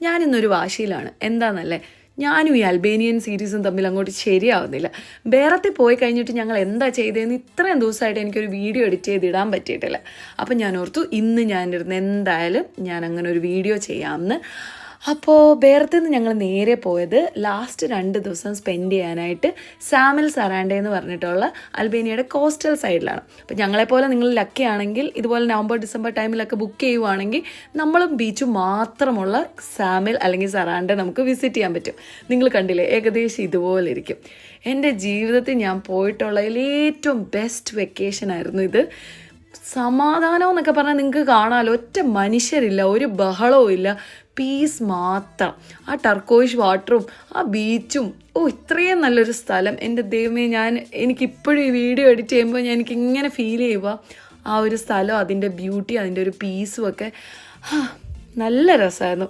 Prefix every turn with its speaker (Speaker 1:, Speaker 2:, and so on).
Speaker 1: ഞാനിന്നൊരു വാശിയിലാണ്. എന്താണെന്നല്ലേ, ഞാനും ഈ അൽബേനിയൻ സീരീസും തമ്മിൽ അങ്ങോട്ട് ശരിയാവുന്നില്ല. ബേറത്തിൽ പോയി കഴിഞ്ഞിട്ട് ഞങ്ങൾ എന്താ ചെയ്തതെന്ന് ഇത്രയും ദിവസമായിട്ട് എനിക്കൊരു വീഡിയോ എഡിറ്റ് ചെയ്തിടാൻ പറ്റിയിട്ടില്ല. അപ്പം ഞാൻ ഓർത്തു ഇന്ന് ഞാനിരുന്ന് എന്തായാലും ഞാൻ അങ്ങനെ ഒരു വീഡിയോ ചെയ്യാമെന്ന്. അപ്പോൾ ബേറത്തിൽ നിന്ന് ഞങ്ങൾ നേരെ പോയത് ലാസ്റ്റ് 2 ദിവസം സ്പെൻഡ് ചെയ്യാനായിട്ട് സാമിൽ സറാൻഡെ എന്ന് പറഞ്ഞിട്ടുള്ള അൽബേനിയയുടെ കോസ്റ്റൽ സൈഡിലാണ്. അപ്പോൾ ഞങ്ങളെപ്പോലെ നിങ്ങൾ ലക്കി ആണെങ്കിൽ ഇതുപോലെ നവംബർ ഡിസംബർ ടൈമിലൊക്കെ ബുക്ക് ചെയ്യുവാണെങ്കിൽ നമ്മളും ബീച്ചും മാത്രമുള്ള സാമിൽ അല്ലെങ്കിൽ സറാൻഡെ നമുക്ക് വിസിറ്റ് ചെയ്യാൻ പറ്റും. നിങ്ങൾ കണ്ടില്ലേ, ഏകദേശം ഇതുപോലെ ഇരിക്കും. എൻ്റെ ജീവിതത്തിൽ ഞാൻ പോയിട്ടുള്ളതിൽ ഏറ്റവും ബെസ്റ്റ് വെക്കേഷനായിരുന്നു ഇത്. സമാധാനം എന്നൊക്കെ പറഞ്ഞാൽ നിങ്ങൾക്ക് കാണാമല്ലോ, ഒറ്റ മനുഷ്യരില്ല, ഒരു ബഹളവും ഇല്ല, പീസ് മാത്രം. ആ ടർക്കോയിഷ് വാട്ടറും ആ ബീച്ചും, ഇത്രയും നല്ലൊരു സ്ഥലം. എൻ്റെ ദൈവമേ, എനിക്കിപ്പോഴും ഈ വീഡിയോ എഡിറ്റ് ചെയ്യുമ്പോൾ എനിക്കിങ്ങനെ ഫീൽ ചെയ്യുക ആ ഒരു സ്ഥലം, അതിൻ്റെ ബ്യൂട്ടി, അതിൻ്റെ ഒരു പീസും ഒക്കെ നല്ല രസമായിരുന്നു.